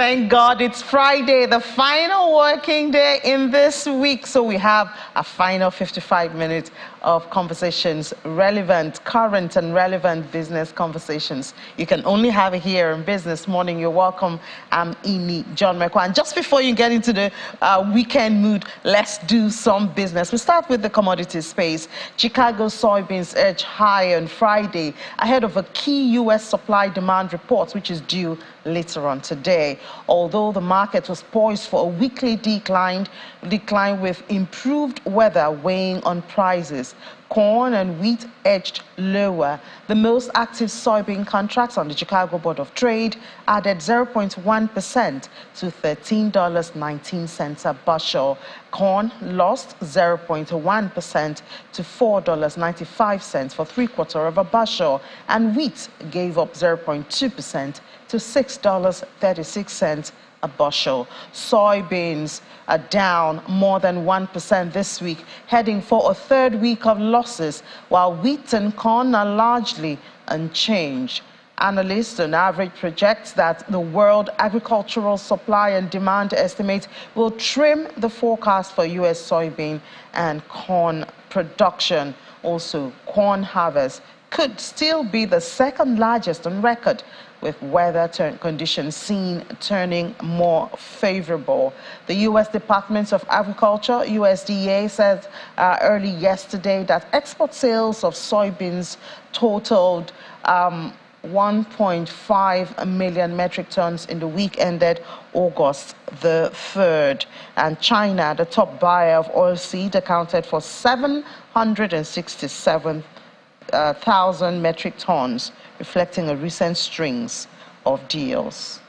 Thank God it's Friday, the final working day in this week. So we have a final 55 minutes of conversations, relevant, current and relevant business conversations. You can only have it here in Business Morning. You're welcome. I'm Ini John Mekwan. Just before you get into the weekend mood, let's do some business. We start with the commodities space. Chicago soybeans edge high on Friday ahead of a key U.S. supply-demand report, which is due later on today. Although the market was poised for a weekly decline with improved weather weighing on prices, corn and wheat edged lower. The most active soybean contracts on the Chicago Board of Trade added 0.1% to $13.19 a bushel. Corn lost 0.1% to $4.95 for 3/4 of a bushel, and wheat gave up 0.2% to $6.36 a bushel. Soybeans are down more than 1% this week, heading for a third week of losses, while wheat and corn are largely unchanged. Analysts on average project that the world agricultural supply and demand estimate will trim the forecast for U.S. soybean and corn production. Also, corn harvest could still be the second largest on record, with weather conditions seen turning more favorable. The U.S. Department of Agriculture, USDA, said early yesterday that export sales of soybeans totaled 1.5 million metric tons in the week ended August the 3rd. And China, the top buyer of oilseed, accounted for 767,000 metric tons, reflecting a recent strings of deals.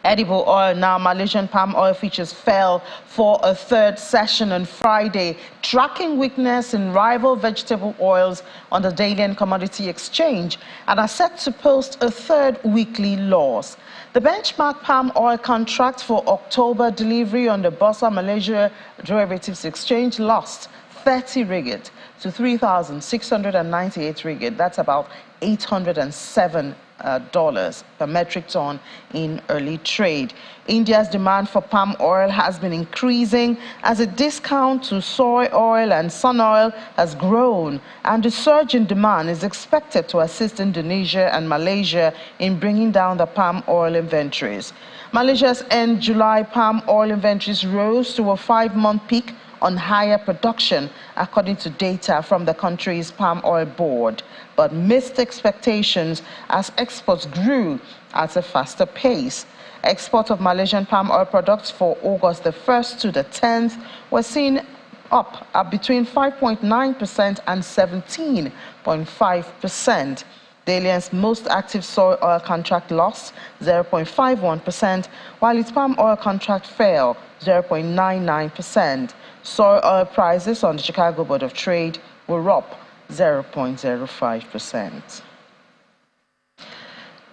Edible oil now. Malaysian palm oil futures fell for a third session on Friday, tracking weakness in rival vegetable oils on the daily and commodity exchange, and are set to post a third weekly loss. The benchmark palm oil contract for October delivery on the Bursa Malaysia Derivatives Exchange lost 30 ringgit to 3,698 ringgit. That's about $807 per metric ton in early trade. India's demand for palm oil has been increasing as a discount to soy oil and sun oil has grown, and the surge in demand is expected to assist Indonesia and Malaysia in bringing down the palm oil inventories. Malaysia's end July palm oil inventories rose to a 5-month peak on higher production, according to data from the country's palm oil board, but missed expectations as exports grew at a faster pace. Export of Malaysian palm oil products for August the 1st to the 10th were seen up at between 5.9% and 17.5%. Dalian's most active soy oil contract lost 0.51%, while its palm oil contract fell 0.99%. Soy oil prices on the Chicago Board of Trade were up 0.05%.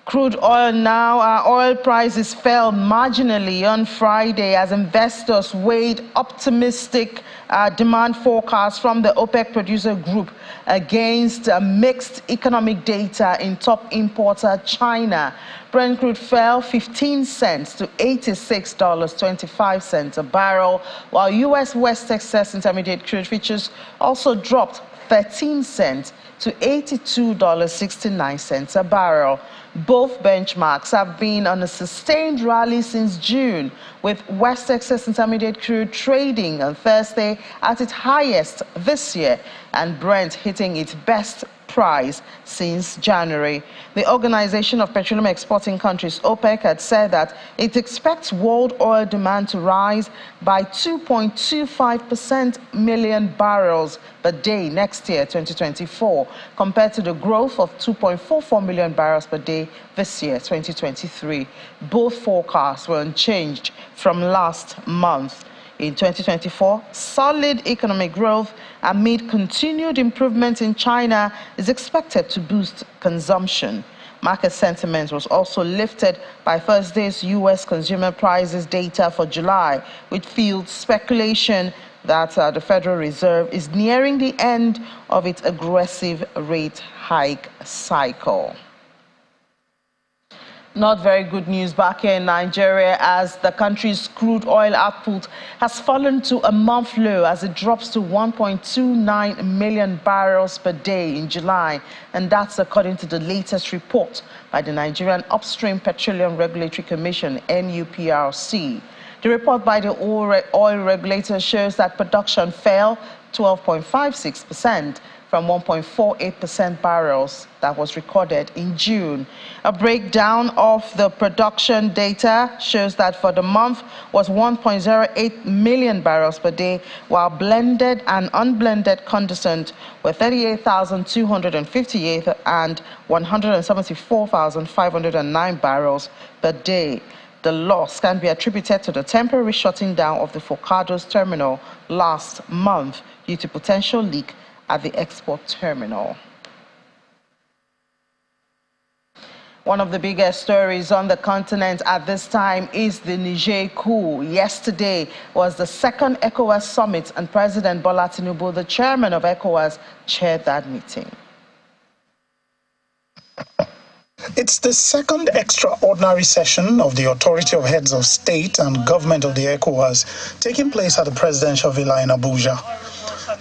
Crude oil now. Our oil prices fell marginally on Friday as investors weighed optimistic demand forecasts from the OPEC producer group against mixed economic data in top importer China. Brent crude fell 15 cents to $86.25 a barrel, while U.S. West Texas Intermediate crude futures also dropped 13 cents to $82.69 a barrel. Both benchmarks have been on a sustained rally since June, with West Texas Intermediate crude trading on Thursday at its highest this year and Brent hitting its best price since January. The Organization of Petroleum Exporting Countries, OPEC, had said that it expects world oil demand to rise by 2.25% million barrels per day next year, 2024, compared to the growth of 2.44 million barrels per day this year, 2023. Both forecasts were unchanged from last month. In 2024, solid economic growth amid continued improvement in China is expected to boost consumption. Market sentiment was also lifted by Thursday's U.S. consumer prices data for July, which fueled speculation that the Federal Reserve is nearing the end of its aggressive rate hike cycle. Not very good news back here in Nigeria, as the country's crude oil output has fallen to a month low as it drops to 1.29 million barrels per day in July. And that's according to the latest report by the Nigerian Upstream Petroleum Regulatory Commission, NUPRC. The report by the oil regulator shows that production fell 12.56% from 1.48% barrels that was recorded in June. A breakdown of the production data shows that for the month was 1.08 million barrels per day, while blended and unblended condensate were 38,258 and 174,509 barrels per day. The loss can be attributed to the temporary shutting down of the Forcados terminal last month due to potential leak at the export terminal. One of the biggest stories on the continent at this time is the Niger coup. Yesterday was the second Ecowas summit, and President Bola Tinubu, the chairman of Ecowas, chaired that meeting. It's the second extraordinary session of the Authority of Heads of State and Government of the Ecowas taking place at the presidential villa in Abuja.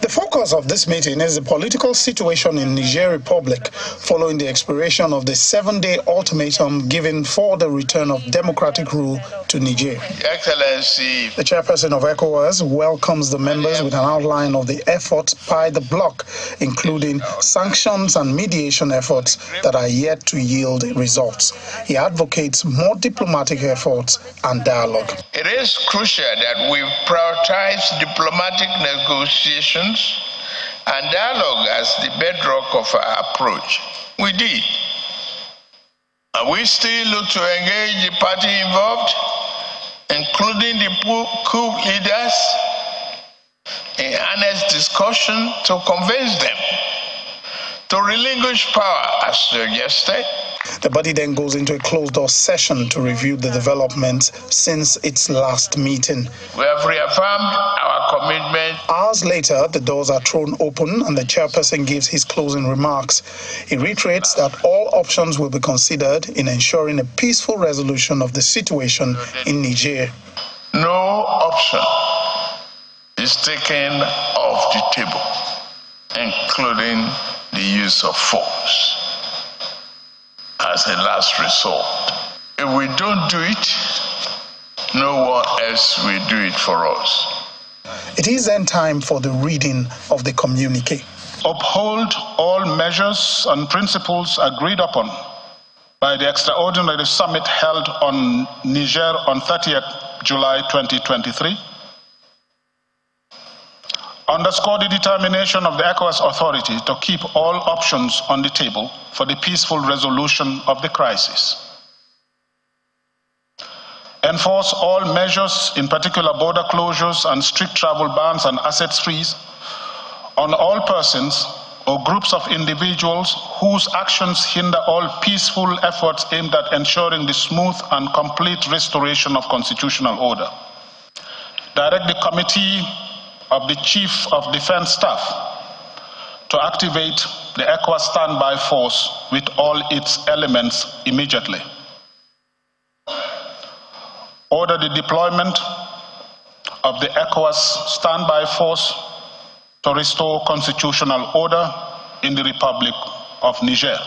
The focus of this meeting is the political situation in Niger Republic following the expiration of the 7-day ultimatum given for the return of democratic rule to Niger. Excellency, the chairperson of ECOWAS welcomes the members with an outline of the efforts by the bloc, including sanctions and mediation efforts that are yet to yield results. He advocates more diplomatic efforts and dialogue. It is crucial that we prioritize diplomatic negotiations and dialogue as the bedrock of our approach. We did. And we still look to engage the party involved, including the Coup leaders, in honest discussion to convince them to relinquish power as suggested. The body then goes into a closed-door session to review the developments since its last meeting. We have reaffirmed our commitment. Hours later, the doors are thrown open and the chairperson gives his closing remarks. He reiterates that all options will be considered in ensuring a peaceful resolution of the situation in Niger. No option is taken off the table, including the use of force as a last resort. If we don't do it, no one else will do it for us. It is then time for the reading of the communique. Uphold all measures and principles agreed upon by the extraordinary summit held on Niger on 30th July 2023. Underscore the determination of the ECOWAS authority to keep all options on the table for the peaceful resolution of the crisis. Enforce all measures, in particular border closures and strict travel bans and assets freeze, on all persons or groups of individuals whose actions hinder all peaceful efforts aimed at ensuring the smooth and complete restoration of constitutional order. Direct the Committee of the Chief of Defense Staff to activate the ECOWAS standby force with all its elements immediately. Order the deployment of the ECOWAS standby force to restore constitutional order in the Republic of Niger.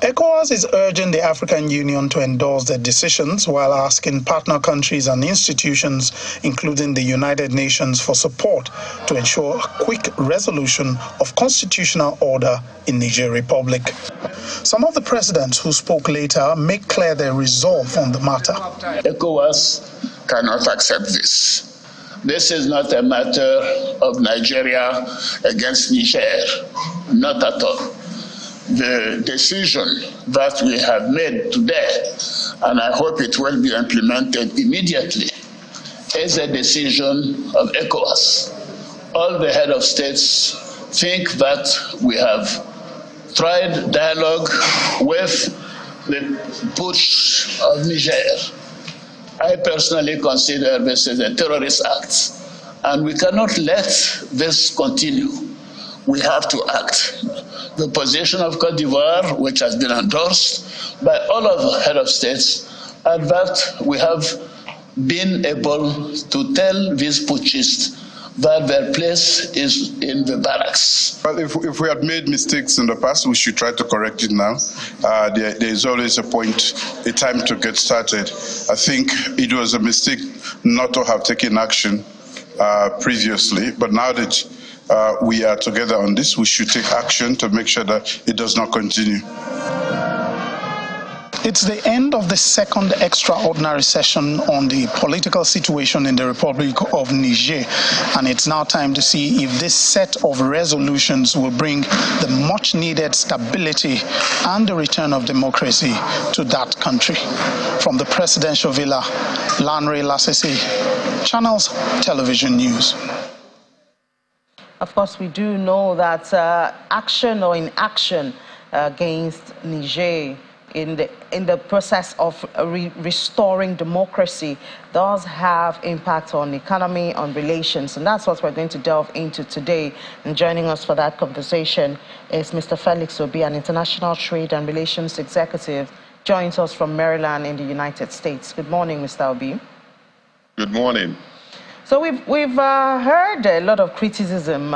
ECOWAS is urging the African Union to endorse their decisions while asking partner countries and institutions, including the United Nations, for support to ensure a quick resolution of constitutional order in Niger Republic. Some of the presidents who spoke later make clear their resolve on the matter. ECOWAS cannot accept this. This is not a matter of Nigeria against Niger, not at all. The decision that we have made today, and I hope it will be implemented immediately, is a decision of ECOWAS. All the head of states think that we have tried dialogue with the push of Niger. I personally consider this as a terrorist act, and we cannot let this continue. We have to act. the position of Cote d'Ivoire, which has been endorsed by all of the head of states, and that we have been able to tell these putschists that their place is in the barracks. Well, if we had made mistakes in the past, we should try to correct it now. There is always a time to get started. I think it was a mistake not to have taken action previously, but now that we are together on this, we should take action to make sure that it does not continue. It's the end of the second extraordinary session on the political situation in the Republic of Niger, and it's now time to see if this set of resolutions will bring the much-needed stability and the return of democracy to that country. From the presidential villa, Lanre Lasese, Channels Television News. Of course, we do know that action or inaction against Niger in the process of restoring democracy does have impact on economy, on relations, and that's what we're going to delve into today. And joining us for that conversation is Mr. Felix Obi, an international trade and relations executive, joins us from Maryland in the United States. Good morning, Mr. Obi. Good morning. So we've heard a lot of criticism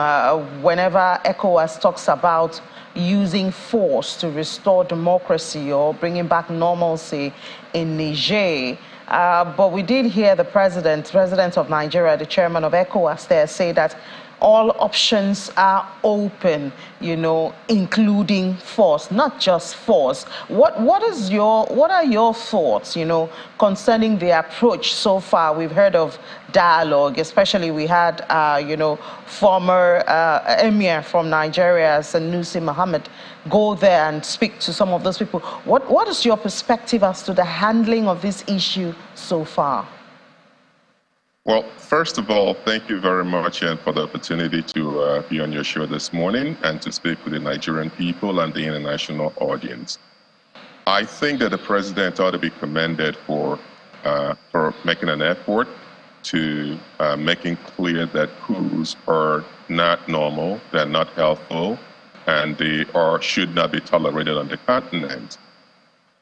whenever ECOWAS talks about using force to restore democracy or bringing back normalcy in Niger. But we did hear the president of Nigeria, the chairman of ECOWAS there, say that all options are open, you know, including force, not just force. What are your thoughts, you know, concerning the approach so far? We've heard of dialogue, especially we had, you know, former emir from Nigeria, Sanusi Mohammed, go there and speak to some of those people. What is your perspective as to the handling of this issue so far? Well, first of all, thank you very much for the opportunity to be on your show this morning and to speak with the Nigerian people and the international audience. I think that the president ought to be commended for making an effort to making clear that coups are not normal, they're not helpful, and they should not be tolerated on the continent.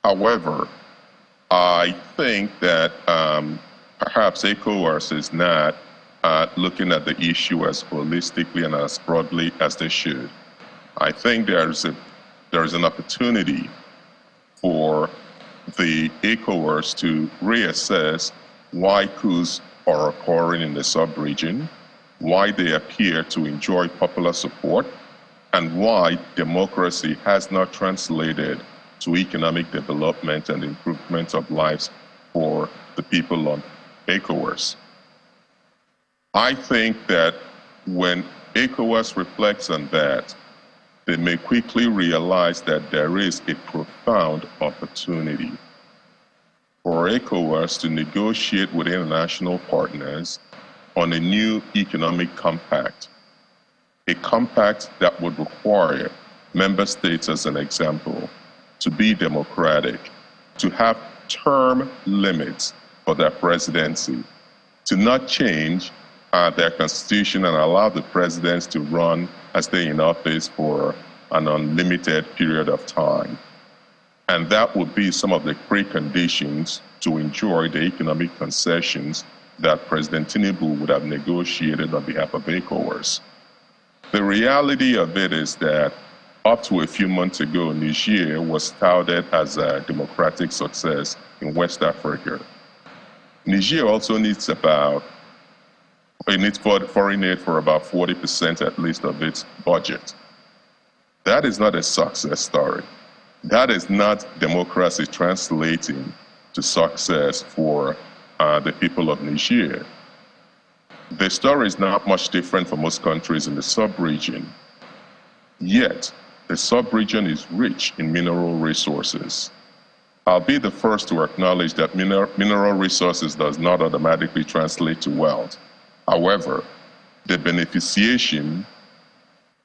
However, I think that perhaps ECOWAS is not looking at the issue as holistically and as broadly as they should. I think there's an opportunity for the ECOWAS to reassess why coups are occurring in the sub-region, why they appear to enjoy popular support, and why democracy has not translated to economic development and improvement of lives for the people of ECOWAS. I think that when ECOWAS reflects on that, they may quickly realize that there is a profound opportunity for ECOWAS to negotiate with international partners on a new economic compact, a compact that would require member states, as an example, to be democratic, to have term limits for their presidency, to not change their constitution and allow the presidents to run and stay in office for an unlimited period of time. And that would be some of the preconditions to enjoy the economic concessions that President Tinubu would have negotiated on behalf of ECOWAS. The reality of it is that up to a few months ago, Niger was touted as a democratic success in West Africa. Niger also needs foreign aid for about 40% at least of its budget. That is not a success story. That is not democracy translating to success for the people of Niger. The story is not much different for most countries in the sub-region. Yet, the sub-region is rich in mineral resources. I'll be the first to acknowledge that mineral resources does not automatically translate to wealth. However, the beneficiation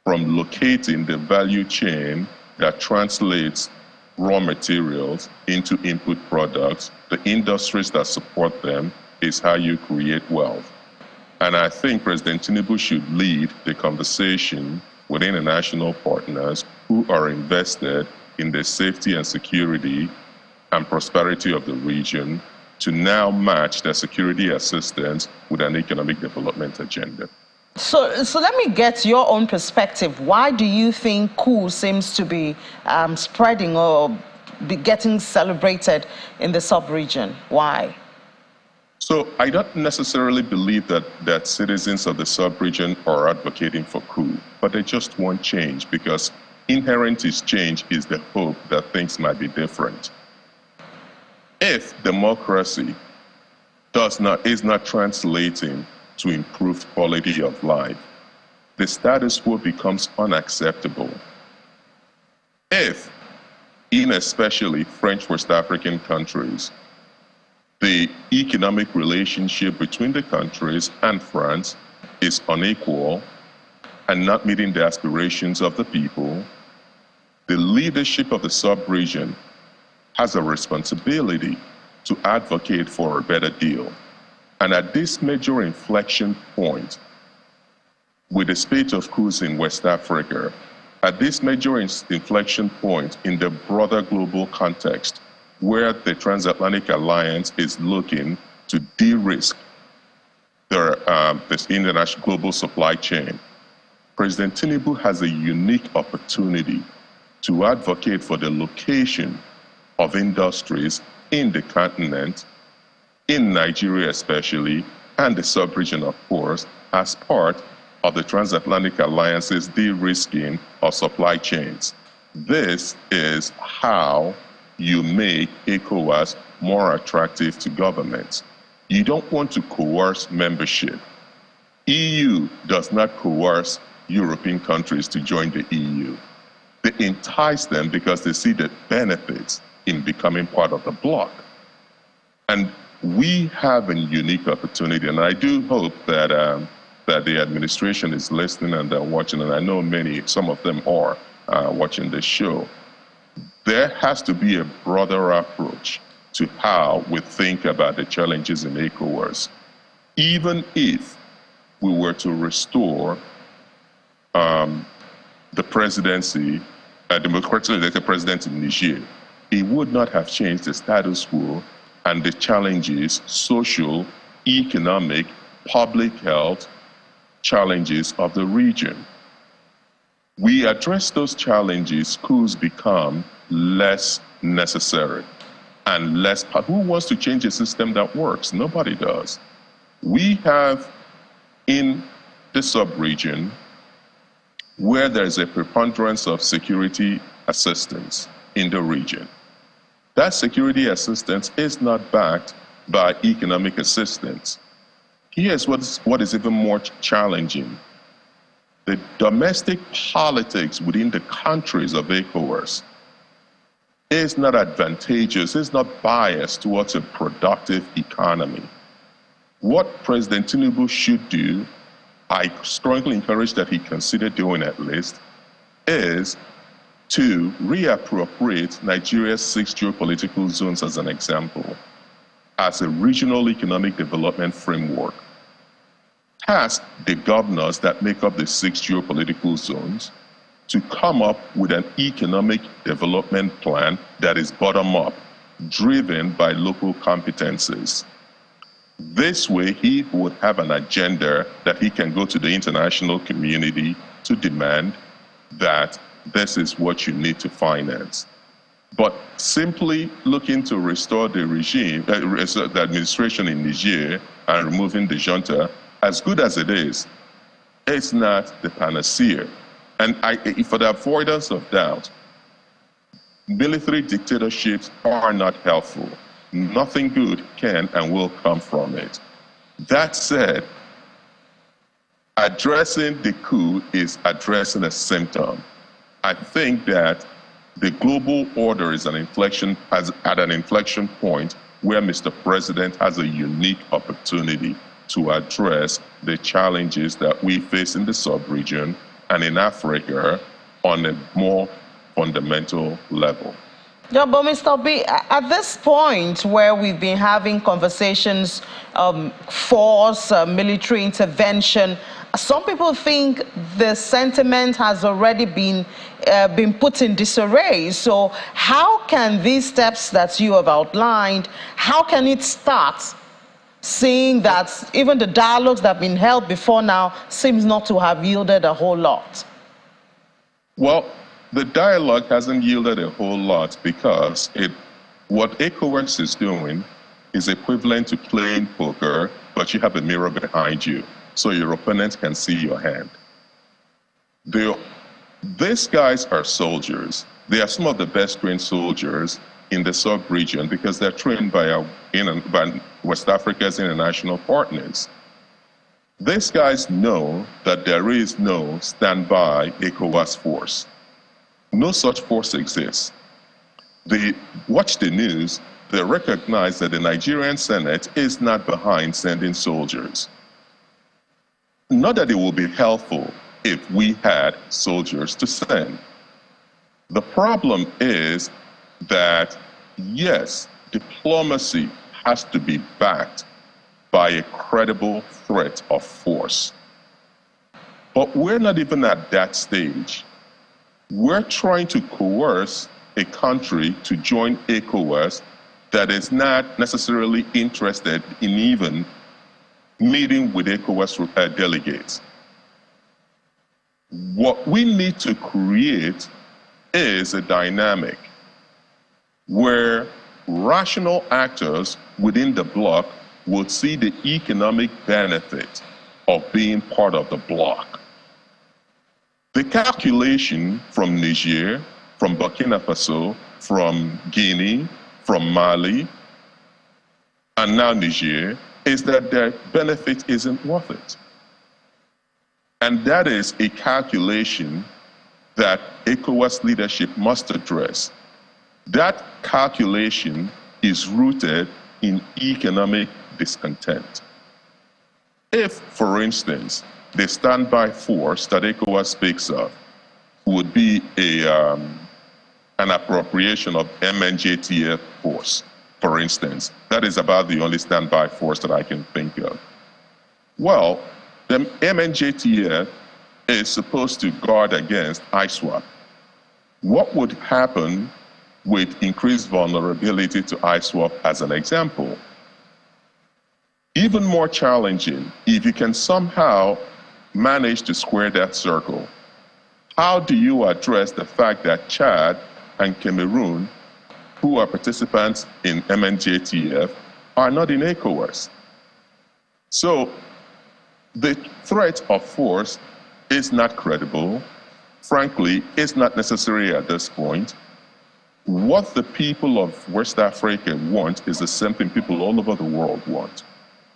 from locating the value chain that translates raw materials into input products, the industries that support them, is how you create wealth. And I think President Tinubu should lead the conversation with international partners who are invested in the safety and security and prosperity of the region to now match their security assistance with an economic development agenda. So let me get your own perspective. Why do you think Coup seems to be spreading or be getting celebrated in the sub-region? Why? So I don't necessarily believe that citizens of the sub-region are advocating for Coup, but they just want change, because inherent in change is the hope that things might be different. If democracy is not translating to improved quality of life, the status quo becomes unacceptable. If, in especially French West African countries, the economic relationship between the countries and France is unequal and not meeting the aspirations of the people, the leadership of the sub-region has a responsibility to advocate for a better deal. And at this major inflection point, with the spate of coups in West Africa, at this major inflection point in the broader global context, where the transatlantic alliance is looking to de-risk this international global supply chain, President Tinubu has a unique opportunity to advocate for the location of industries in the continent, in Nigeria especially, and the sub-region, of course, as part of the transatlantic alliance's de-risking of supply chains. This is how you make Ecowas more attractive to governments. You don't want to coerce membership. EU does not coerce European countries to join the EU. They entice them because they see the benefits in becoming part of the bloc. And we have a unique opportunity, and I do hope that that the administration is listening and they're watching, and I know some of them are watching this show. There has to be a broader approach to how we think about the challenges in Ecowas. Even if we were to restore the presidency, democratically elected president in Niger, it would not have changed the status quo and the challenges, social, economic, public health challenges of the region. We address those challenges, coups become less necessary and less. Who wants to change a system that works? Nobody does. We have in the sub-region where there's a preponderance of security assistance in the region. That security assistance is not backed by economic assistance. Here's what is even more challenging. The domestic politics within the countries of Ecowas is not advantageous, is not biased towards a productive economy. What President Tinubu should do, I strongly encourage that he consider doing at least, is to reappropriate Nigeria's 6 geopolitical zones as an example, as a regional economic development framework. Task the governors that make up the 6 geopolitical zones to come up with an economic development plan that is bottom-up, driven by local competencies. This way, he would have an agenda that he can go to the international community to demand that this is what you need to finance. But simply looking to restore the regime, the administration in Niger and removing the junta, as good as it is, it's not the panacea. And for the avoidance of doubt, military dictatorships are not helpful. Nothing good can and will come from it. That said, addressing the coup is addressing a symptom. I think that the global order is at an inflection point where Mr. President has a unique opportunity to address the challenges that we face in the sub-region and in Africa on a more fundamental level. Yeah, but Mr. B, at this point where we've been having conversations, force, military intervention, Some people think the sentiment has already been put in disarray. So how can these steps that you have outlined, how can it start, seeing that even the dialogues that have been held before now seems not to have yielded a whole lot? Well, the dialogue hasn't yielded a whole lot because what Ecowas is doing is equivalent to playing poker, but you have a mirror behind you, so your opponent can see your hand. These guys are soldiers. They are some of the best trained soldiers in the sub-region because they're trained by West Africa's international partners. These guys know that there is no standby ECOWAS force. No such force exists. They watch the news, they recognize that the Nigerian Senate is not behind sending soldiers. Not that it will be helpful if we had soldiers to send. The problem is that, yes, diplomacy has to be backed by a credible threat of force. But we're not even at that stage. We're trying to coerce a country to join ECOWAS that is not necessarily interested in even meeting with ECOWAS delegates. What we need to create is a dynamic where rational actors within the bloc will see the economic benefit of being part of the bloc. The calculation from Niger, from Burkina Faso, from Guinea, from Mali, and now Niger, is that their benefit isn't worth it. And that is a calculation that ECOWAS leadership must address. That calculation is rooted in economic discontent. If, for instance, the standby force that ECOWAS speaks of would be an appropriation of MNJTF force, for instance, that is about the only standby force that I can think of. Well, the MNJTF is supposed to guard against ISWAP. What would happen with increased vulnerability to ISWAP as an example? Even more challenging, if you can somehow manage to square that circle, how do you address the fact that Chad and Cameroon, who are participants in MNJTF, are not in ECOWAS? So the threat of force is not credible. Frankly, it's not necessary at this point. What the people of West Africa want is the same thing people all over the world want.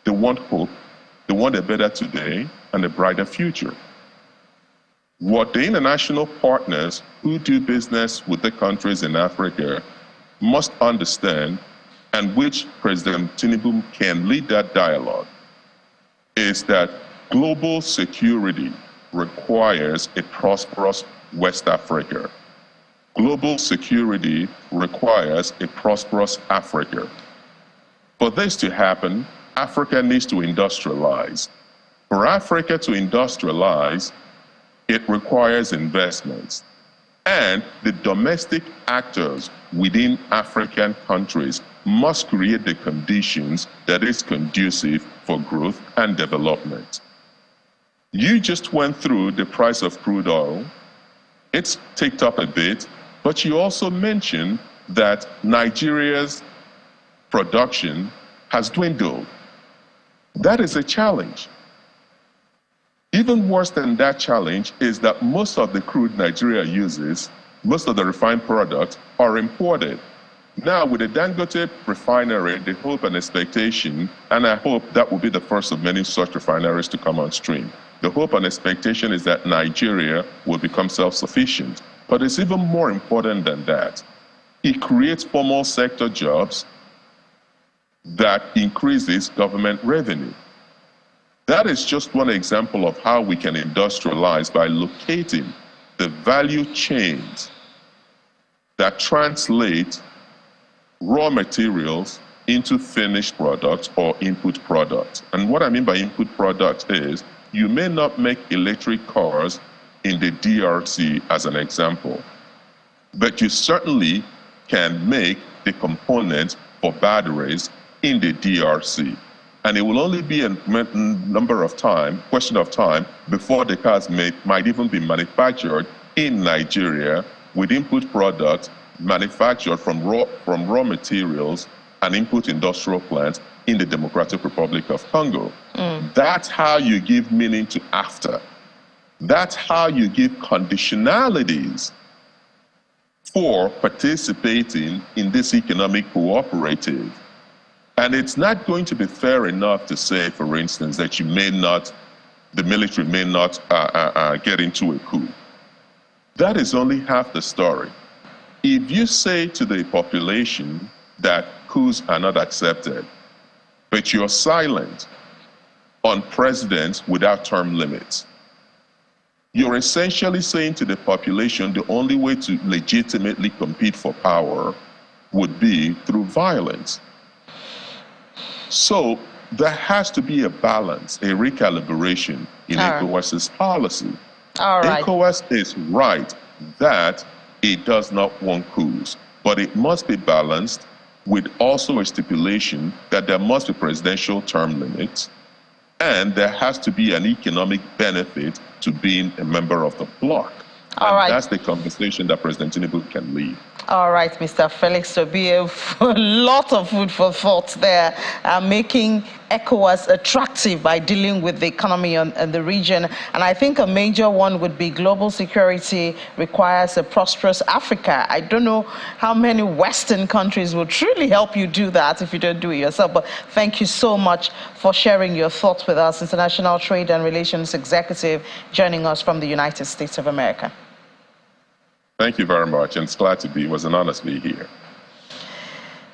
They want hope, they want a better today and a brighter future. What the international partners who do business with the countries in Africa must understand, and which President Tinubu can lead that dialogue, is that global security requires a prosperous West Africa. Global security requires a prosperous Africa. For this to happen, Africa needs to industrialize. For Africa to industrialize, it requires investments. And the domestic actors within African countries must create the conditions that is conducive for growth and development. You just went through the price of crude oil. It's ticked up a bit, but you also mentioned that Nigeria's production has dwindled. That is a challenge. Even worse than that challenge is that most of the crude Nigeria uses, most of the refined products, are imported. Now, with the Dangote refinery, the hope and expectation, and I hope that will be the first of many such refineries to come on stream, the hope and expectation is that Nigeria will become self-sufficient. But it's even more important than that. It creates formal sector jobs that increases government revenue. That is just one example of how we can industrialize by locating the value chains that translate raw materials into finished products or input products. And what I mean by input products is You may not make electric cars in the DRC as an example, but you certainly can make the components for batteries in the DRC. And it will only be a question of time before the cars might even be manufactured in Nigeria with input products manufactured from raw materials and input industrial plants in the Democratic Republic of Congo. That's how you give meaning to after. That's how you give conditionalities for participating in this economic cooperative. And it's not going to be fair enough to say, for instance, that the military may not get into a coup. That is only half the story. If you say to the population that coups are not accepted, but you're silent on presidents without term limits, you're essentially saying to the population the only way to legitimately compete for power would be through violence. So there has to be a balance, a recalibration in ECOWAS's policy. ECOWAS is right that it does not want coups, but it must be balanced with also a stipulation that there must be presidential term limits, and there has to be an economic benefit to being a member of the bloc. That's the conversation that President Tinubu can lead. All right, Mr. Felix Tobie, a lot of food for thought there, making ECOWAS attractive by dealing with the economy and the region. And I think a major one would be global security requires a prosperous Africa. I don't know how many Western countries will truly help you do that if you don't do it yourself. But thank you so much for sharing your thoughts with us, International Trade and Relations Executive, joining us from the United States of America. Thank you very much, and it's glad to be. It was an honor to be here.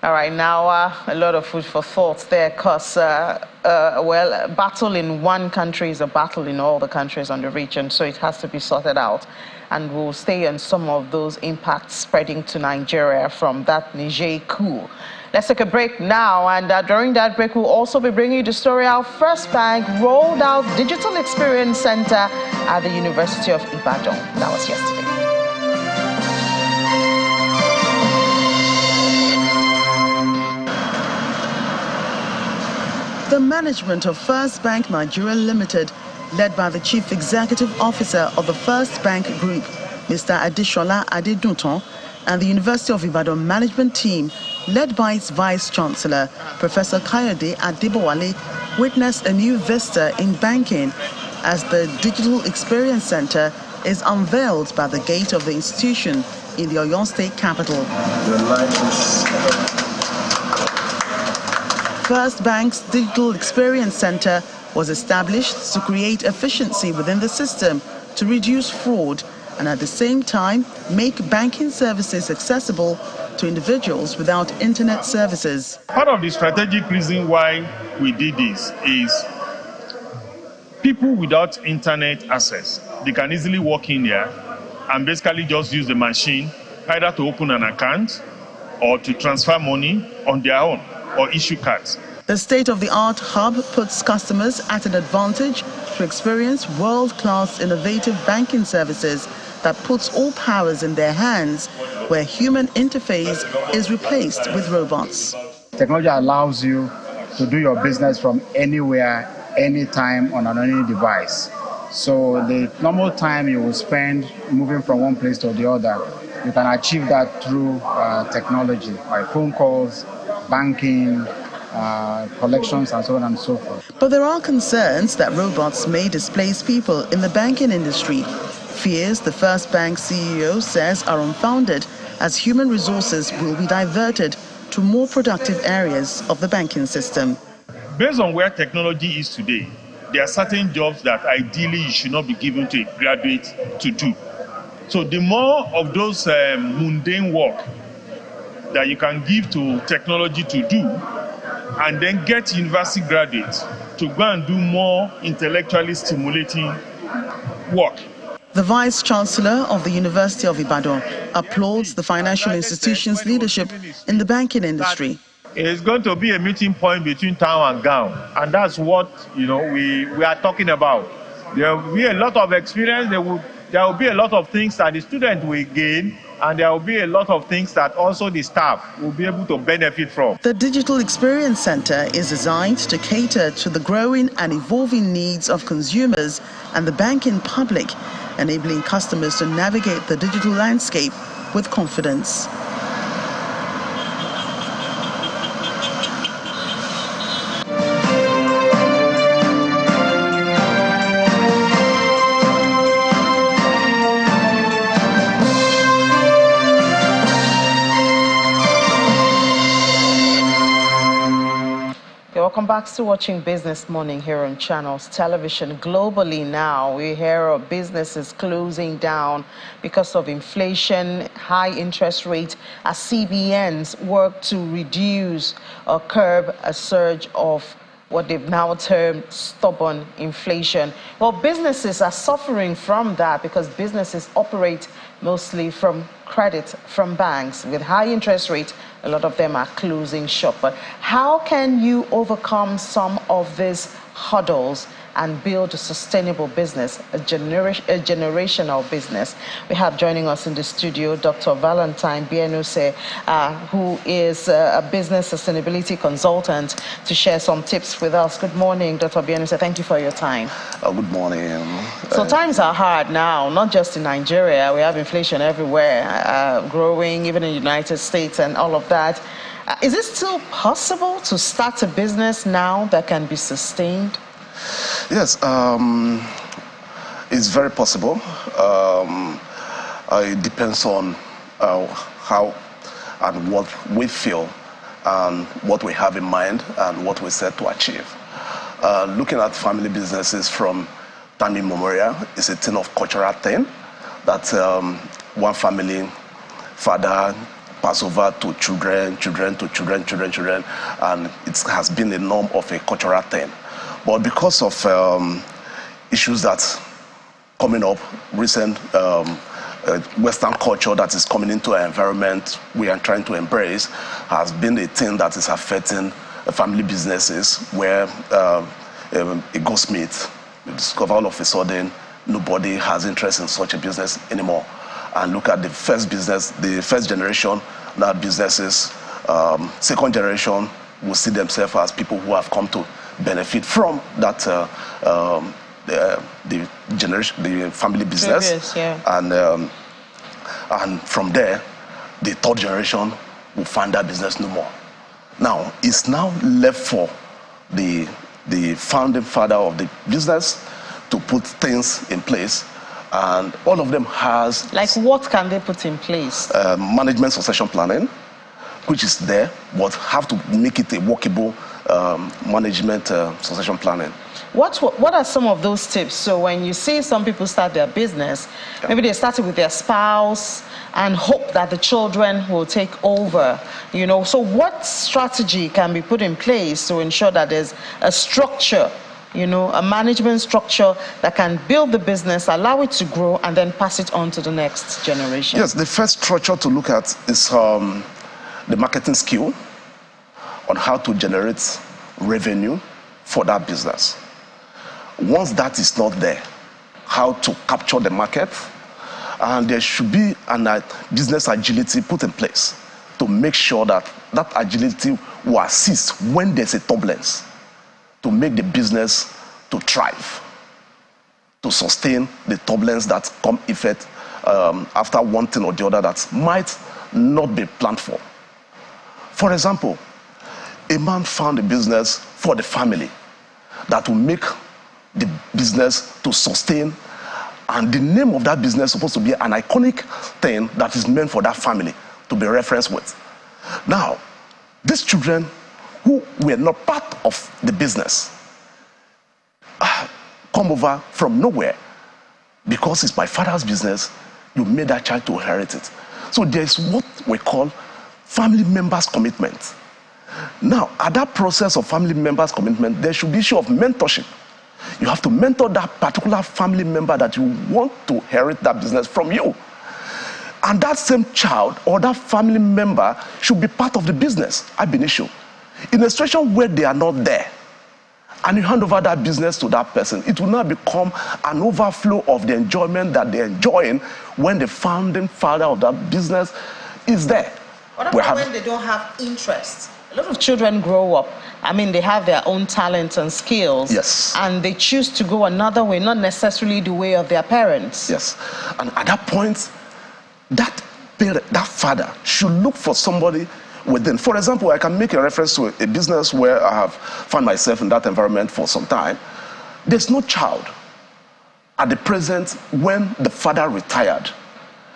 All right, now a lot of food for thought there, because, well, a battle in one country is a battle in all the countries on the region, so it has to be sorted out. And we'll stay on some of those impacts spreading to Nigeria from that Niger coup. Let's take a break now, and during that break, we'll also be bringing you the story how First Bank rolled out Digital Experience Center at the University of Ibadan. That was yesterday. The management of First Bank Nigeria Limited, led by the Chief Executive Officer of the First Bank Group, Mr. Adeshola Adedunton, and the University of Ibadan management team, led by its Vice Chancellor, Professor Kayode Adebowale, witnessed a new vista in banking as the Digital Experience Center is unveiled by the gate of the institution in the Oyo State capital. First Bank's Digital Experience Center was established to create efficiency within the system to reduce fraud and at the same time make banking services accessible to individuals without internet services. Part of the strategic reason why we did this is people without internet access, they can easily walk in there and basically just use the machine either to open an account or to transfer money on their own or issue cards. The state-of-the-art hub puts customers at an advantage to experience world-class innovative banking services that puts all powers in their hands, where human interface is replaced with robots. Technology allows you to do your business from anywhere, anytime on any device. So the normal time you will spend moving from one place to the other, you can achieve that through technology, by phone calls, banking, collections, and so on and so forth. But there are concerns that robots may displace people in the banking industry. Fears the First Bank CEO says are unfounded, as human resources will be diverted to more productive areas of the banking system. Based on where technology is today, there are certain jobs that ideally you should not be given to a graduate to do. So the more of those mundane work that you can give to technology to do, and then get university graduates to go and do more intellectually stimulating work. The Vice Chancellor of the University of Ibadan applauds the financial institution's leadership in the banking industry. It's going to be a meeting point between town and gown, and that's what we are talking about. There will be a lot of experience. There will be a lot of things that the student will gain, and there will be a lot of things that also the staff will be able to benefit from. The Digital Experience Center is designed to cater to the growing and evolving needs of consumers and the banking public, enabling customers to navigate the digital landscape with confidence. Welcome back to watching Business Morning here on Channels Television. Globally now, we hear of businesses closing down because of inflation, high interest rates, as CBNs work to reduce or curb a surge of what they've now termed stubborn inflation. Well, businesses are suffering from that because businesses operate mostly from credit from banks. With high interest rates, a lot of them are closing shop. But how can you overcome some of these hurdles and build a sustainable business, a generational business? We have joining us in the studio Dr. Valentine Bienuse, who is a business sustainability consultant, to share some tips with us. Good morning, Dr. Bienuse. Thank you for your time. Good morning. So times are hard now, not just in Nigeria. We have inflation everywhere, growing, even in the United States and all of that. Is it still possible to start a business now that can be sustained? Yes, it's very possible. It depends on how and what we feel and what we have in mind and what we set to achieve. Looking at family businesses from time immemorial is a thing of cultural thing that one family, father, pass over to children, and it has been a norm of a cultural thing. But because of issues that's coming up, recent Western culture that is coming into our environment we are trying to embrace, has been a thing that is affecting family businesses where a goldsmith, you discover all of a sudden nobody has interest in such a business anymore. And look at the first business, the first generation, now businesses, second generation will see themselves as people who have come to benefit from that the family business. Previous, yeah. And from there the third generation will find that business no more. Now it's now left for the founding father of the business to put things in place, and all of them has, like, what can they put in place? Management succession planning, which is there, but have to make it a workable management succession planning. What are some of those tips? So when you see some people start their business, maybe they started with their spouse and hope that the children will take over, you know. So what strategy can be put in place to ensure that there's a structure, you know, a management structure that can build the business, allow it to grow, and then pass it on to the next generation? Yes, the first structure to look at is the marketing skill on how to generate revenue for that business. Once that is not there, how to capture the market, and there should be a business agility put in place to make sure that that agility will assist when there's a turbulence, to make the business to thrive, to sustain the turbulence that come effect after one thing or the other that might not be planned for. For example, a man found a business for the family that will make the business to sustain, and the name of that business is supposed to be an iconic thing that is meant for that family to be referenced with. Now, these children who were not part of the business come over from nowhere. Because it's my father's business, you made that child to inherit it. So there's what we call family members' commitment. Now, at that process of family members' commitment, there should be issue of mentorship. You have to mentor that particular family member that you want to inherit that business from you. And that same child or that family member should be part of the business ab initio. In a situation where they are not there, and you hand over that business to that person, it will now become an overflow of the enjoyment that they're enjoying when the founding father of that business is there. What about when they don't have interest? A lot of children grow up, I mean, they have their own talents and skills. Yes. And they choose to go another way, not necessarily the way of their parents. Yes. And at that point, that parent, that father should look for somebody within. For example, I can make a reference to a business where I have found myself in that environment for some time. There's no child at the present when the father retired.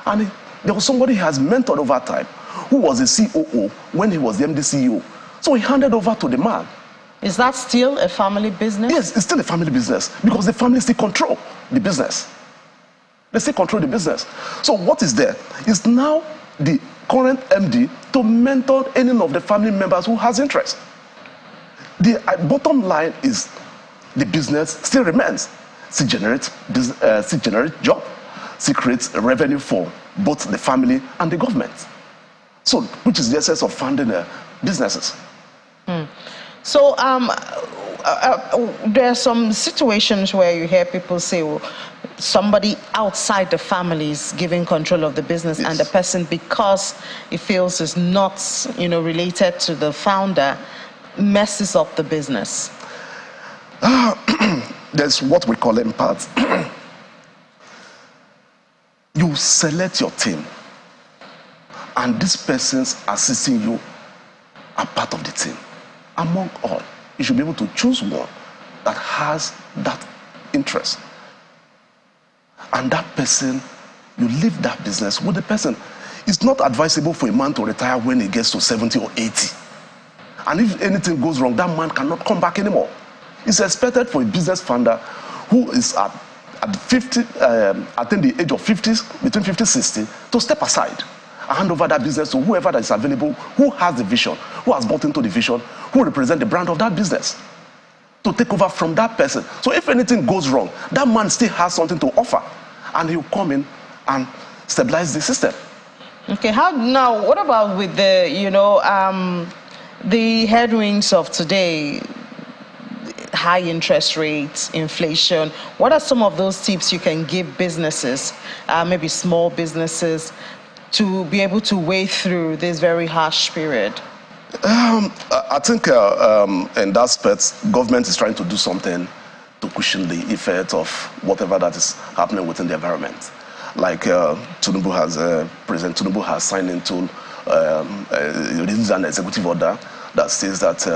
And there was somebody he has mentored over time who was a COO when he was the MD CEO. So he handed over to the man. Is that still a family business? Yes, it's still a family business because the family still control the business. They still control the business. So what is there is now the current MD to mentor any of the family members who has interest. The bottom line is the business still remains. Still generates job, still creates revenue for both the family and the government. So, which is the essence of funding businesses. So there are some situations where you hear people say, well, somebody outside the family is giving control of the business, yes, and the person, because he feels is not, related to the founder, messes up the business. There's what we call empaths. You select your team, and these persons assisting you are part of the team. Among all, you should be able to choose one that has that interest. And that person, you leave that business with the person. It's not advisable for a man to retire when he gets to 70 or 80. And if anything goes wrong, that man cannot come back anymore. It's expected for a business founder who is at the age of 50s, between 50 and 60, to step aside and hand over that business to whoever that is available, who has the vision, who has bought into the vision, who represent the brand of that business, to take over from that person. So if anything goes wrong, that man still has something to offer, and he'll come in and stabilize the system. Okay, now what about with the headwinds of today, high interest rates, inflation? What are some of those tips you can give businesses, maybe small businesses, to be able to wade through this very harsh period? I think in that aspect, government is trying to do something to cushion the effect of whatever that is happening within the environment. Like President Tinubu has signed into an executive order that says that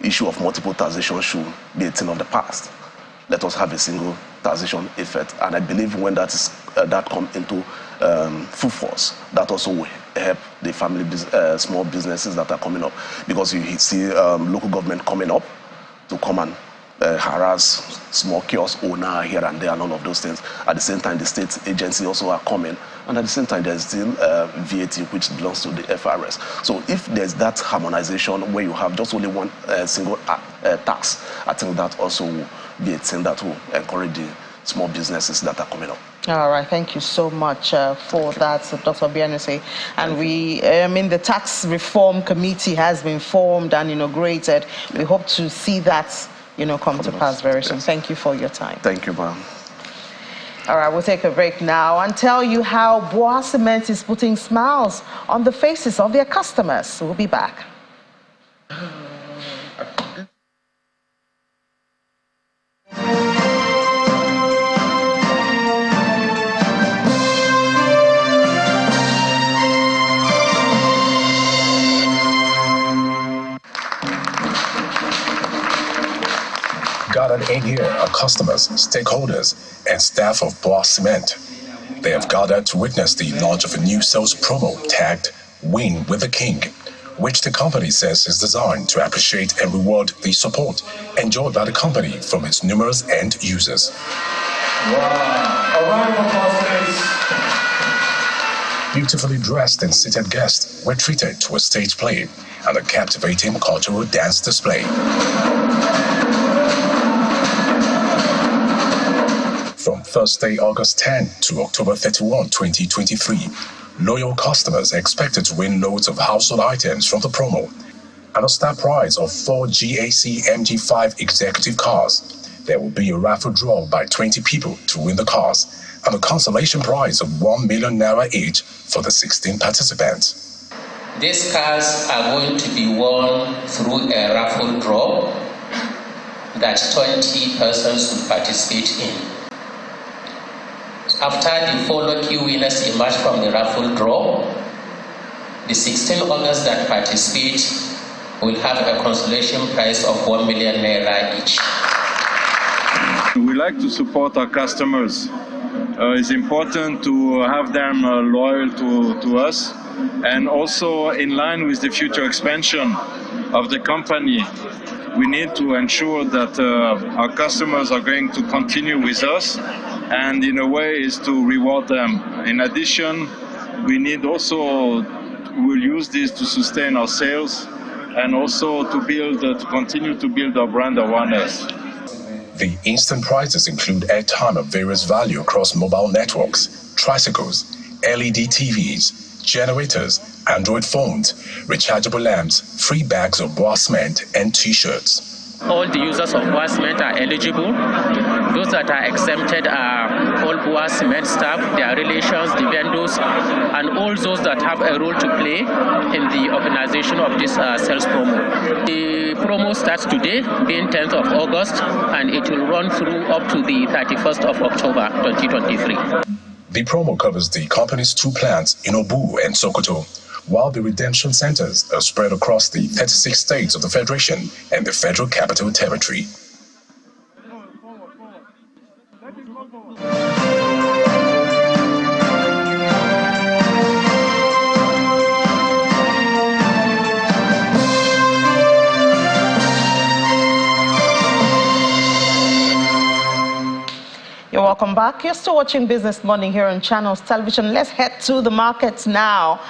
issue of multiple taxation should be a thing of the past. Let us have a single taxation effect, and I believe when that comes into full force, that also will help the family small businesses that are coming up, because you see local government coming up to come and harass small kiosk owner here and there and all of those things. At the same time, the state agency also are coming, and at the same time, there's still VAT, which belongs to the FRS. So if there's that harmonization where you have just only one single tax, I think that also will be a thing that will encourage the small businesses that are coming up. All right, thank you so much for that, Dr. Bianese. And the Tax Reform has been formed and inaugurated. We hope to see that, come to pass very soon. Thank you for your time. Thank you, ma'am. All right, we'll take a break now and tell you how Boa Cement is putting smiles on the faces of their customers. We'll be back. Gathered in here are customers, stakeholders, and staff of Boa Cement. They have gathered to witness the launch of a new sales promo tagged Win with the King, which the company says is designed to appreciate and reward the support enjoyed by the company from its numerous end users. Wow. A round of applause, please. Beautifully dressed and seated guests were treated to a stage play and a captivating cultural dance display. From Thursday, August 10 to October 31, 2023, loyal customers are expected to win loads of household items from the promo. and a star prize of 4 GAC MG5 executive cars. There will be a raffle draw by 20 people to win the cars, and a consolation prize of 1 million naira each for the 16 participants. These cars are going to be won through a raffle draw that 20 persons will participate in. After the 4 lucky winners emerge from the raffle draw, the 16 others that participate will have a consolation prize of 1 million naira each. We like to support our customers. It's important to have them loyal to us, and also in line with the future expansion of the company. We need to ensure that our customers are going to continue with us, and in a way is to reward them. In addition, we need also, we'll use this to sustain our sales and also to continue to build our brand awareness. The instant prizes include airtime of various value across mobile networks, tricycles, LED TVs, generators, Android phones, rechargeable lamps, free bags of boa cement, and T-shirts. All the users of boa cement are eligible. Those that are exempted are all boa cement staff, their relations, the vendors, and all those that have a role to play in the organization of this sales promo. The promo starts today, being 10th of August, and it will run through up to the 31st of October 2023. The promo covers the company's 2 plants in Obu and Sokoto, while the redemption centers are spread across the 36 states of the Federation and the Federal Capital Territory. You're welcome back. You're still watching Business Morning here on Channels Television. Let's head to the markets now.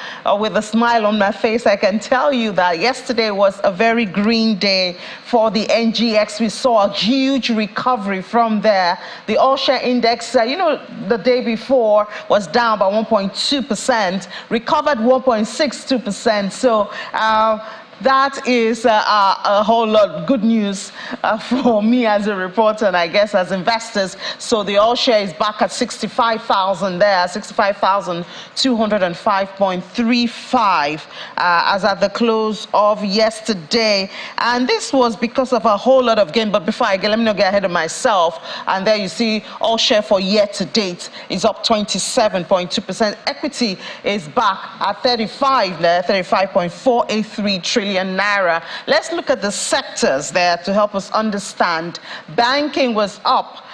With a smile on my face, I can tell you that yesterday was a very green day for the NGX. We saw a huge recovery from there. The all-share index, the day before was down by 1.2%, recovered 1.62%. So, that is a whole lot of good news for me as a reporter and I guess as investors. So the all share is back at 65,000 there, 65,205.35 as at the close of yesterday. And this was because of a whole lot of gain. But before I get, let me not get ahead of myself. And there you see all share for year to date is up 27.2%. Equity is back at 35.483 trillion naira. Let's look at the sectors there to help us understand. Banking was up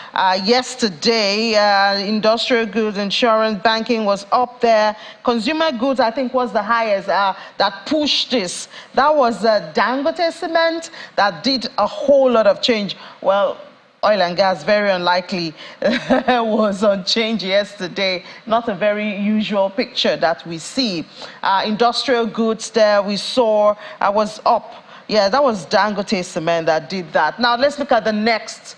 yesterday. Industrial goods, insurance, banking was up there. Consumer goods, I think, was the highest that pushed this. That was Dangote Cement that did a whole lot of change. Well, oil and gas, very unlikely, was on change yesterday. Not a very usual picture that we see. Industrial goods there we saw was up. Yeah, that was Dangote Cement that did that. Now let's look at the next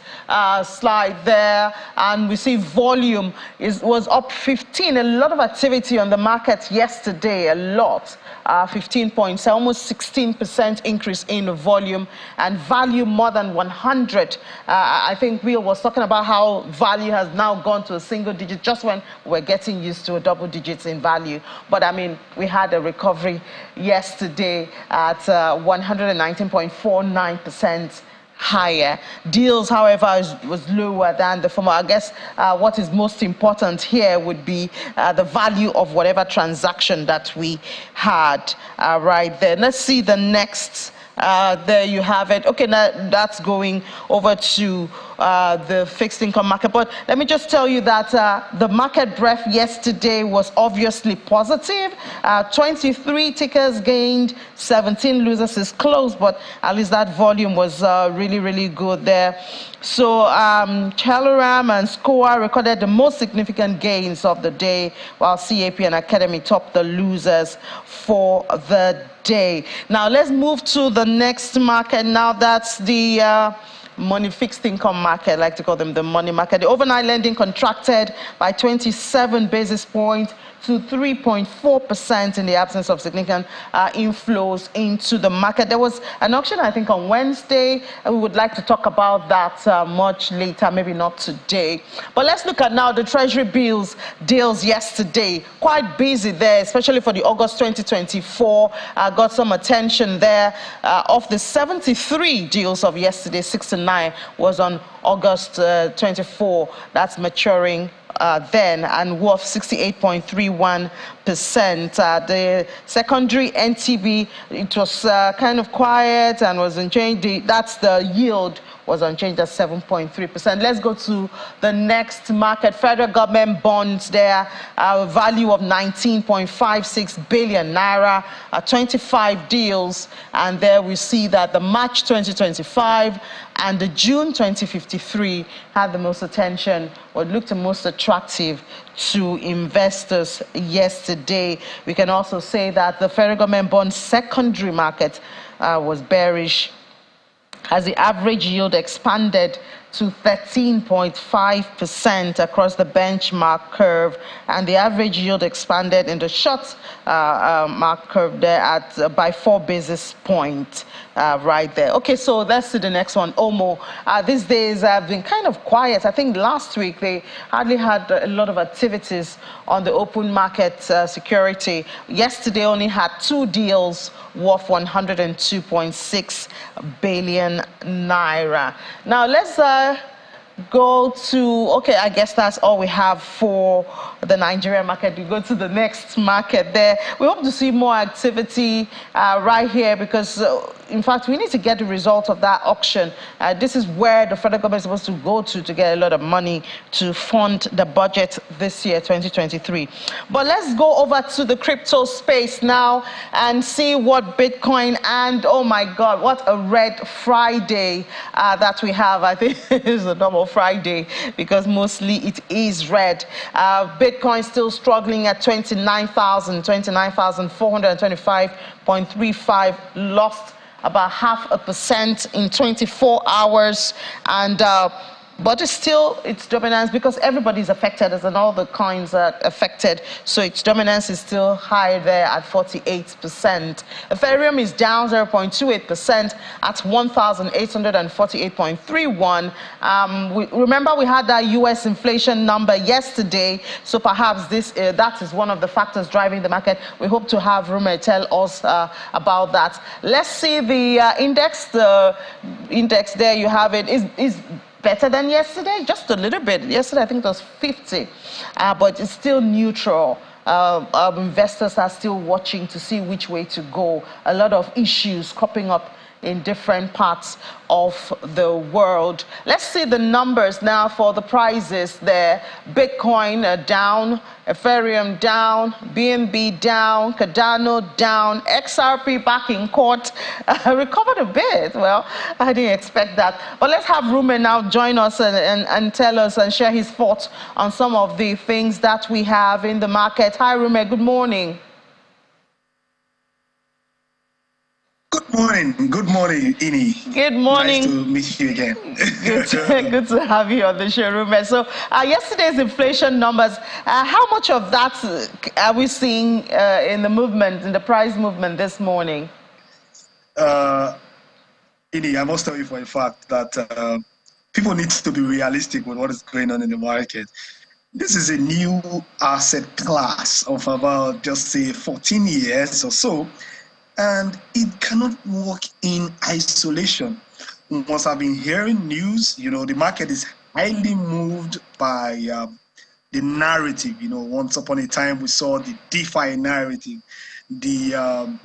slide there, and we see volume was up 15. A lot of activity on the market yesterday, a lot. 15 points, almost 16% increase in volume, and value more than 100. I think Will was talking about how value has now gone to a single digit just when we're getting used to a double digits in value. But I mean, we had a recovery yesterday at 119.49%. higher. Deals, however, was lower than the former. I guess what is most important here would be the value of whatever transaction that we had right there. Let's see the next. There you have it. Okay, now that's going over to the fixed income market. But let me just tell you that the market breadth yesterday was obviously positive. 23 tickers gained, 17 losers is close, but at least that volume was really, really good there. So Telegram and SCOA recorded the most significant gains of the day, while CAP and Academy topped the losers for the day. Now let's move to the next market. Now that's the money fixed income market, I like to call them the money market. The overnight lending contracted by 27 basis points to 3.4% in the absence of significant inflows into the market. There was an auction, I think, on Wednesday, and we would like to talk about that much later, maybe not today. But let's look at now the Treasury bills deals yesterday. Quite busy there, especially for the August 2024. Got some attention there. Of the 73 deals of yesterday, 69 was on August 24. That's maturing then, and worth 68.31%. The secondary NTB, it was kind of quiet and was unchanged. That's the yield was unchanged at 7.3%. Let's go to the next market. Federal government bonds there, a value of 19.56 billion naira, 25 deals, and there we see that the March 2025 and the June 2053 had the most attention, or looked the most attractive to investors yesterday. We can also say that the federal government bond secondary market was bearish, as the average yield expanded to 13.5% across the benchmark curve, and the average yield expanded in the short mark curve there at by 4 basis points right there. Okay, so let's see the next one. OMO. These days have been kind of quiet. I think last week they hardly had a lot of activities on the open market security. Yesterday only had 2 deals worth 102.6 billion naira. Now let's go to, okay, I guess that's all we have for the Nigerian market. We go to the next market there. We hope to see more activity right here, because in fact, we need to get the result of that auction. This is where the federal government is supposed to go to get a lot of money to fund the budget this year, 2023. But let's go over to the crypto space now and see what Bitcoin, and oh my God, what a red Friday that we have. I think it's a normal Friday because mostly it is red. Bitcoin still struggling at 29,425.35, lost about 0.5% in 24 hours, and but it's still its dominance, because everybody's affected, as in all the coins are affected, so its dominance is still high there at 48%. Ethereum is down 0.28% at 1,848.31. Remember, we had that US inflation number yesterday, so perhaps this that is one of the factors driving the market. We hope to have Rume tell us about that. Let's see the index. The index there, you have it, is better than yesterday, just a little bit. Yesterday, I think it was 50, but it's still neutral. Investors are still watching to see which way to go. A lot of issues cropping up in different parts of the world. Let's see the numbers now for the prices there. Bitcoin down, Ethereum down, BNB down, Cardano down, XRP back in court, recovered a bit. Well, I didn't expect that. But let's have Rume now join us and tell us and share his thoughts on some of the things that we have in the market. Hi, Rume, good morning. Good morning, Ini. Good morning. Nice to meet you again. Good to have you on the show, Rume. So yesterday's inflation numbers, how much of that are we seeing in the movement, in the price movement this morning? Ini, I must tell you for a fact that people need to be realistic with what is going on in the market. This is a new asset class of about, just say, 14 years or so. And it cannot work in isolation. We must have been hearing news. You know, the market is highly moved by the narrative. You know, once upon a time, we saw the DeFi narrative, the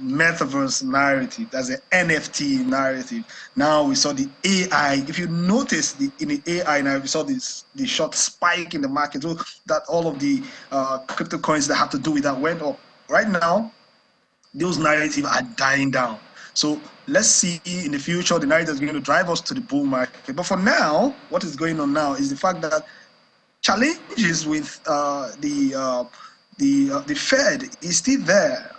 metaverse narrative, that's the NFT narrative. Now we saw the AI. If you notice, in the AI now, we saw the short spike in the market, so that all of the crypto coins that have to do with that went up. Right now, those narratives are dying down. So let's see in the future, the narrative is going to drive us to the bull market. But for now, what is going on now is the fact that challenges with the Fed is still there.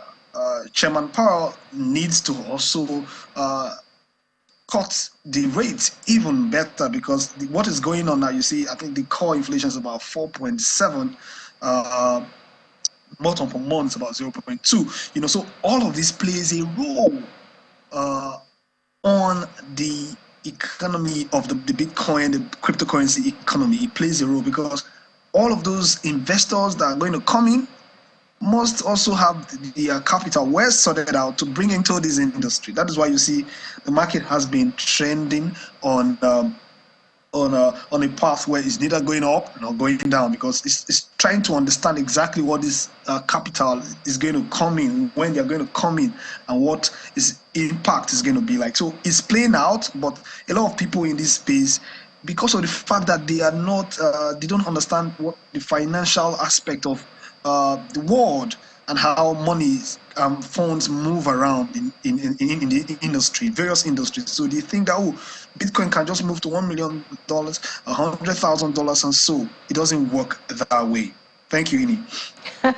Chairman Powell needs to also cut the rate even better, because what is going on now, you see, I think the core inflation is about 4.7%. month about 0.2. You know, so all of this plays a role on the economy of the Bitcoin, the cryptocurrency economy. It plays a role because all of those investors that are going to come in must also have the capital well sorted out to bring into this industry. That is why you see the market has been trending on a path where it's neither going up nor going down, because it's trying to understand exactly what this capital is going to come in, when they're going to come in, and what its impact is going to be like. So it's playing out, but a lot of people in this space, because of the fact that they are not, they don't understand what the financial aspect of the world and how money funds move around in the industry, various industries. So they think that, oh, Bitcoin can just move to $1 million, $100,000, and so it doesn't work that way. Thank you, Ini.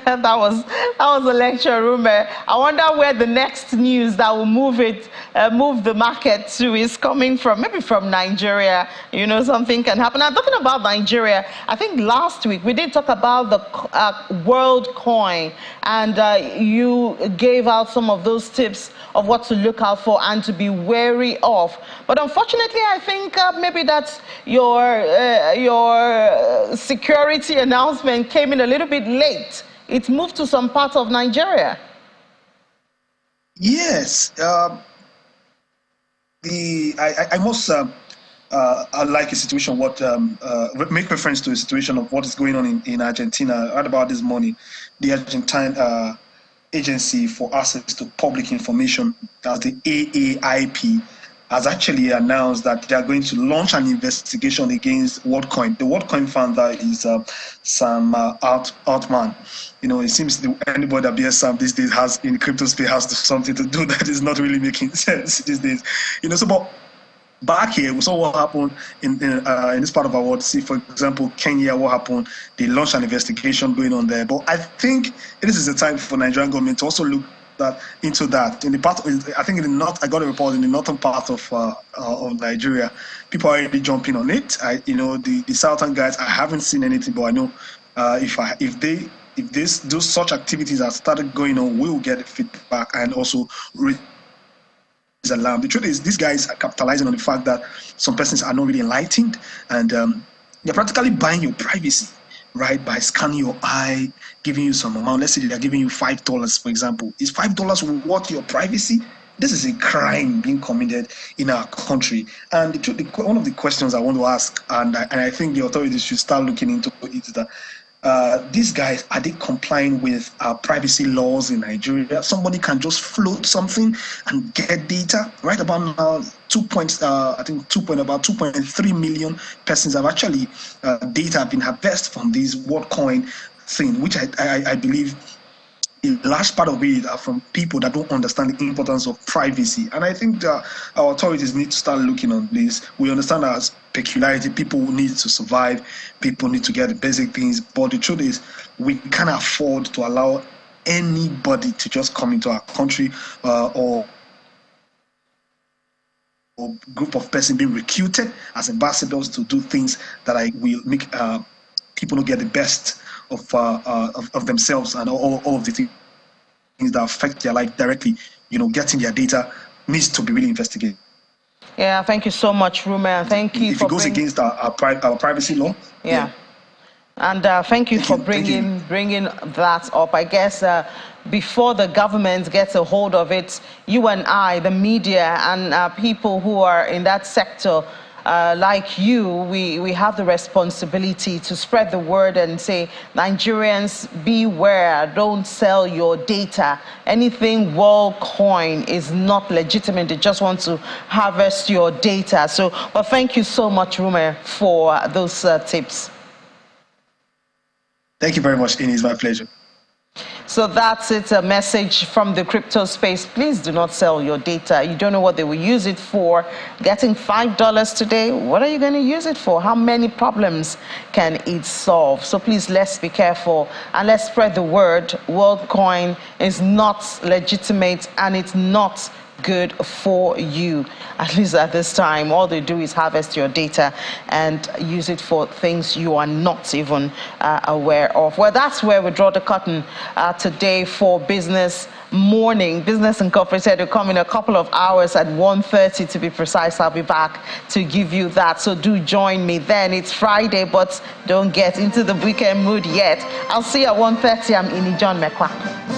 that was a lecture, Rume. I wonder where the next news that will move the market to is coming from. Maybe from Nigeria. You know, something can happen. Now, talking about Nigeria, I think last week we did talk about the world coin, and you gave out some of those tips of what to look out for and to be wary of. But unfortunately, I think maybe that's your security announcement came in a little bit late. It moved to some parts of Nigeria. Yes, I must like a situation. Make reference to a situation of what is going on in Argentina. I heard about this morning. The Argentine Agency for Access to Public Information, that's the AAIP, has actually announced that they are going to launch an investigation against WorldCoin. The WorldCoin founder is Sam Altman. You know, it seems anybody that bears Sam these days has in crypto space has something to do that is not really making sense these days. You know, so but back here, we saw what happened in this part of our world. See, for example, Kenya, what happened? They launched an investigation going on there. But I think this is the time for Nigerian government to also look into that. In the part, I think in the north, I got a report in the northern part of Nigeria, people are already jumping on it. The southern guys, I haven't seen anything, but I know if those such activities are started going on, we'll get feedback and also raise alarm. The truth is, these guys are capitalizing on the fact that some persons are not really enlightened, and they're practically buying your privacy, right, by scanning your eye, giving you some amount. Let's say they're giving you $5, for example. Is $5 worth your privacy? This is a crime being committed in our country. And one of the questions I want to ask, and I think the authorities should start looking into it, is that these guys, are they complying with privacy laws in Nigeria? Somebody can just float something and get data. Right about now, about 2.3 million persons have actually data have been harvested from these WorldCoin thing, which I believe a large part of it are from people that don't understand the importance of privacy. And I think that our authorities need to start looking on this. We understand that as peculiarity, people need to survive, people need to get the basic things, but the truth is we can't afford to allow anybody to just come into our country or group of persons being recruited as ambassadors to do things that will make people not get the best of themselves and all of the things that affect their life directly. You know, getting their data needs to be really investigated. Yeah, thank you so much, Rume. Thank you if it goes against our privacy law. Yeah. And thank you for bringing that up. I guess before the government gets a hold of it, you and I, the media, and people who are in that sector, like you, we have the responsibility to spread the word and say, Nigerians, beware, don't sell your data. Anything WorldCoin is not legitimate. They just want to harvest your data. So, well, thank you so much, Rume, for those tips. Thank you very much, Ini. It's my pleasure. So that's it, a message from the crypto space. Please do not sell your data. You don't know what they will use it for. Getting $5 today, what are you going to use it for? How many problems can it solve? So please, let's be careful and let's spread the word. WorldCoin is not legitimate and it's not good for you. At least at this time, all they do is harvest your data and use it for things you are not even aware of. Well, that's where we draw the curtain today for Business Morning. Business Incorporated will come in a couple of hours at 1:30 to be precise. I'll be back to give you that. So do join me then. It's Friday, but don't get into the weekend mood yet. I'll see you at 1:30. I'm Ini John Mekwa.